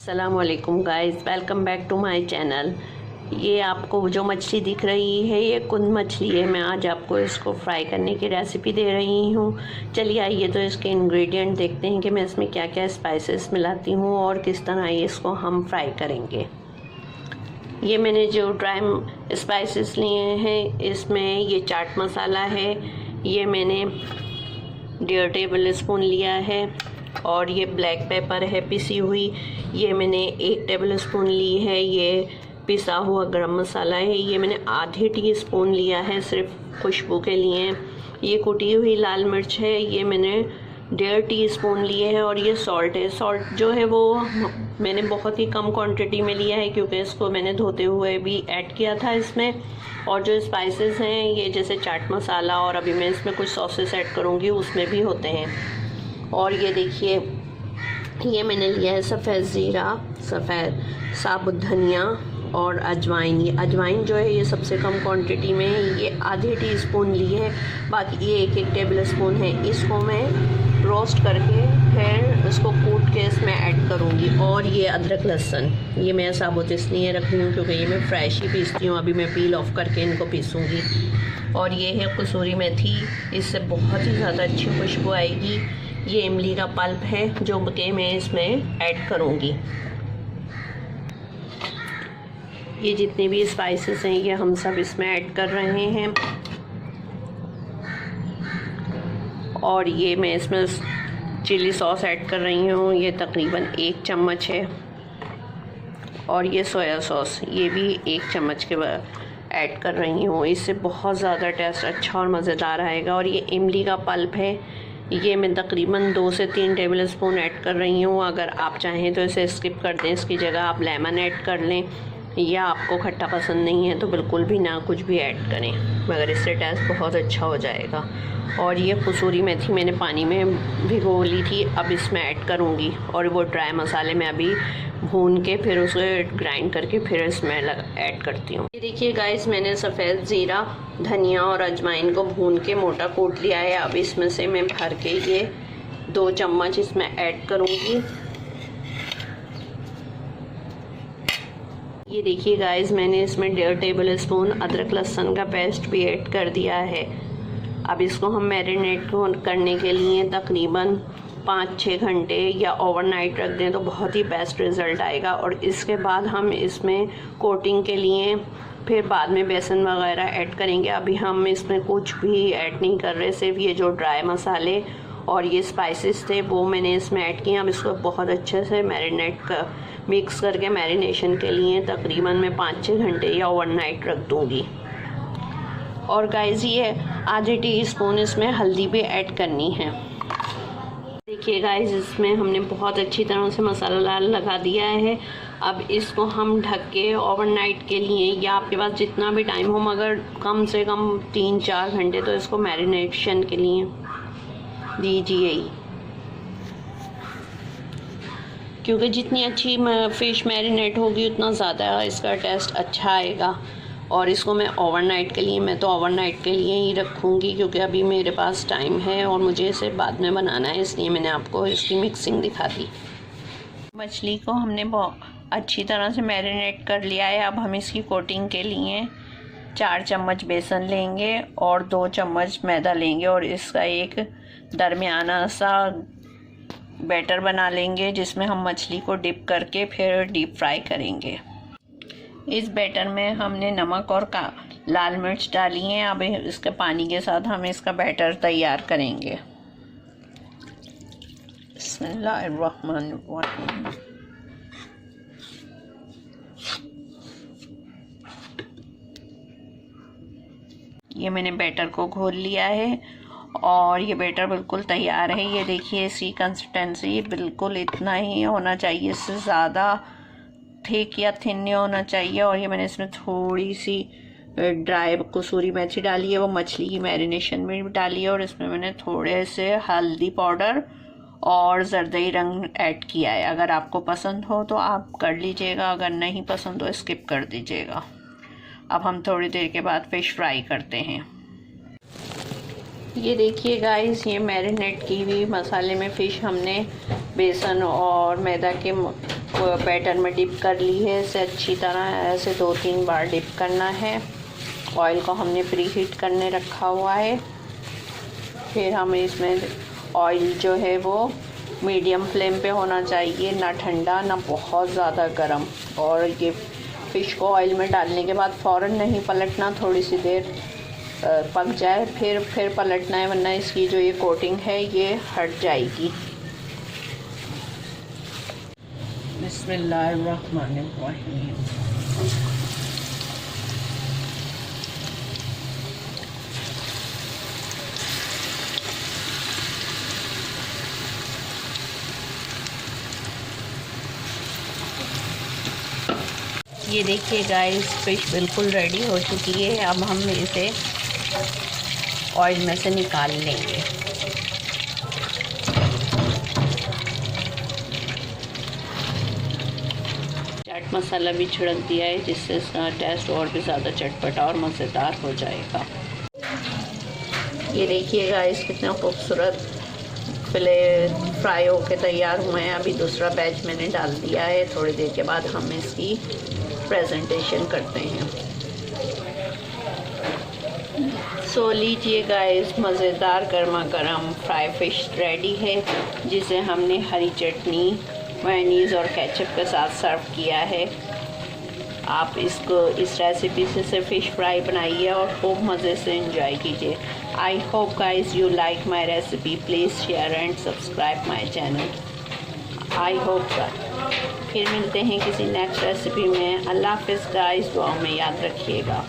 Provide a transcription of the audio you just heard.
अस्सलामुअलैकुम guys, welcome back to my channel. ये आपको जो मछली दिख रही है ये कुन मछली है। मैं आज आपको इसको फ्राई करने की रेसिपी दे रही हूँ। चलिए आइए तो इसके इंग्रेडिएंट देखते हैं कि मैं इसमें क्या क्या स्पाइसेस मिलाती हूँ और किस तरह ये इसको हम फ्राई करेंगे। ये मैंने जो ड्राई स्पाइसेस लिए हैं इसमें ये चाट मसाला है, ये मैंने 1.5 टेबल स्पून लिया है, और ये ब्लैक पेपर है पिसी हुई, ये मैंने 1 टेबल स्पून ली है। ये पिसा हुआ गरम मसाला है, ये मैंने आधी टीस्पून लिया है सिर्फ खुशबू के लिए। ये कुटी हुई लाल मिर्च है, ये मैंने 1.5 टीस्पून लिए है। और ये सॉल्ट है, सॉल्ट जो है वो मैंने बहुत ही कम क्वांटिटी में लिया है क्योंकि इसको मैंने धोते हुए भी ऐड किया था इसमें। और जो स्पाइसेस हैं ये जैसे चाट मसाला, और अभी मैं इसमें कुछ सॉसेस ऐड करूँगी उसमें भी होते हैं। और ये देखिए ये मैंने लिया है सफ़ेद ज़ीरा, सफ़ेद साबुत धनिया और अजवाइन। ये अजवाइन जो है ये सबसे कम क्वांटिटी में है, ये आधी टीस्पून ली है, बाकी ये 1 टेबल स्पून है। इसको मैं रोस्ट करके फिर इसको कूट के इसमें ऐड करूँगी। और ये अदरक लहसुन ये मैं साबुत इसलिए रख रही हूँ क्योंकि ये मैं फ्रेश ही पीसती हूँ, अभी मैं पील ऑफ करके इनको पीसूँगी। और ये है कसूरी मेथी, इससे बहुत ही ज़्यादा अच्छी खुशबू आएगी। ये इमली का पल्प है जो कि मैं इसमें ऐड करूँगी। ये जितने भी स्पाइसेस हैं ये हम सब इसमें ऐड कर रहे हैं। और ये मैं इसमें चिली सॉस ऐड कर रही हूँ, ये तकरीबन 1 चम्मच है। और ये सोया सॉस ये भी 1 चम्मच के ऐड कर रही हूँ, इससे बहुत ज़्यादा टेस्ट अच्छा और मज़ेदार आएगा। और ये इमली का पल्प है, ये मैं तकरीबन 2 से 3 टेबल स्पून ऐड कर रही हूँ। अगर आप चाहें तो इसे स्किप कर दें, इसकी जगह आप लेमन ऐड कर लें, या आपको खट्टा पसंद नहीं है तो बिल्कुल भी ना कुछ भी ऐड करें, मगर इससे टेस्ट बहुत अच्छा हो जाएगा। और ये कसूरी मेथी मैंने पानी में भिगो ली थी, अब इसमें ऐड करूँगी। और वो ड्राई मसाले मैं अभी भून के फिर उसे ग्राइंड करके फिर इसमें ऐड करती हूँ। ये देखिए गाइस, मैंने सफ़ेद ज़ीरा, धनिया और अजवाइन को भून के मोटा कूट लिया है। अब इसमें से मैं भर के ये 2 चम्मच इसमें ऐड करूँगी। ये देखिए गाइस, मैंने इसमें 1.5 टेबल स्पून अदरक लहसुन का पेस्ट भी ऐड कर दिया है। अब इसको हम मैरिनेट करने के लिए तकरीबन 5-6 घंटे या ओवरनाइट रख दें तो बहुत ही बेस्ट रिज़ल्ट आएगा। और इसके बाद हम इसमें कोटिंग के लिए फिर बाद में बेसन वगैरह ऐड करेंगे। अभी हम इसमें कुछ भी ऐड नहीं कर रहे, सिर्फ ये जो ड्राई मसाले और ये स्पाइसेस थे वो मैंने इसमें ऐड किए। अब इसको बहुत अच्छे से मिक्स करके मैरिनेशन के लिए तकरीबन मैं 5-6 घंटे या ओवरनाइट रख दूँगी। और गाइस ये आधी टीस्पून इसमें हल्दी भी ऐड करनी है। देखिए गाइस, इसमें हमने बहुत अच्छी तरह से मसाला लगा दिया है। अब इसको हम ढक के ओवरनाइट के लिए, या आपके पास जितना भी टाइम हो, मगर कम से कम 3-4 घंटे तो इसको मैरिनेशन के लिए दीजिए ही, क्योंकि जितनी अच्छी फ़िश मैरिनेट होगी उतना ज़्यादा इसका टेस्ट अच्छा आएगा। और इसको मैं ओवरनाइट के लिए, मैं तो ओवरनाइट के लिए ही रखूँगी क्योंकि अभी मेरे पास टाइम है और मुझे इसे बाद में बनाना है, इसलिए मैंने आपको इसकी मिक्सिंग दिखा दी। मछली को हमने बहुत अच्छी तरह से मैरिनेट कर लिया है। अब हम इसकी कोटिंग के लिए 4 चम्मच बेसन लेंगे और 2 चम्मच मैदा लेंगे, और इसका एक दरमियाना सा बैटर बना लेंगे जिसमें हम मछली को डिप करके फिर डीप फ्राई करेंगे। इस बैटर में हमने नमक और लाल मिर्च डाली हैं। अब इसके पानी के साथ हम इसका बैटर तैयार करेंगे। बिस्मिल्लाहिर्रहमानिर्रहीम। ये मैंने बैटर को घोल लिया है और ये बैटर बिल्कुल तैयार है। ये देखिए इसकी कंसिस्टेंसी बिल्कुल इतना ही होना चाहिए, इससे ज़्यादा थिक या थिन नहीं होना चाहिए। और ये मैंने इसमें थोड़ी सी ड्राई कसूरी मेथी डाली है, वो मछली की मैरिनेशन में भी डाली है। और इसमें मैंने थोड़े से हल्दी पाउडर और जरदई रंग ऐड किया है। अगर आपको पसंद हो तो आप कर लीजिएगा, अगर नहीं पसंद तो स्किप कर दीजिएगा। अब हम थोड़ी देर के बाद फ़िश फ्राई करते हैं। ये देखिए गाइस, ये मैरिनेट की हुई मसाले में फ़िश हमने बेसन और मैदा के बैटर में डिप कर ली है। इसे अच्छी तरह ऐसे 2-3 बार डिप करना है। ऑयल को हमने प्री हीट करने रखा हुआ है। फिर हम इसमें ऑयल जो है वो मीडियम फ्लेम पे होना चाहिए, ना ठंडा ना बहुत ज़्यादा गर्म। और ये फ़िश को ऑयल में डालने के बाद फ़ौरन नहीं पलटना, थोड़ी सी देर पक जाए फिर पलटना है, वरना इसकी जो ये कोटिंग है ये हट जाएगी। बिस्मिल्लाहिर्रहमानिर्रहीम। ये देखिए गाइस, फ़िश बिल्कुल रेडी हो चुकी है। अब हम इसे ऑयल में से निकाल लेंगे। चाट मसाला भी छिड़क दिया है, जिससे इसका टेस्ट और भी ज़्यादा चटपटा और मज़ेदार हो जाएगा। ये देखिए गाइस, कितना खूबसूरत फिले फ्राई होके तैयार हुए हैं। अभी दूसरा बैच मैंने डाल दिया है। थोड़ी देर के बाद हम इसकी प्रेजेंटेशन करते हैं। सो लीजिए गाइस, मज़ेदार गर्मा गर्म फ्राई फ़िश रेडी है, जिसे हमने हरी चटनी, मेयोनीज़ और केचप के साथ सर्व किया है। आप इसको इस रेसिपी से फ़िश फ्राई बनाइए और खूब मज़े से एंजॉय कीजिए। I hope guys you like my recipe. Please share and subscribe my channel. I hope फिर मिलते हैं किसी नेक्स्ट रेसिपी में। अल्लाह हाफ़िज़ गाइस, दुआ में याद रखिएगा।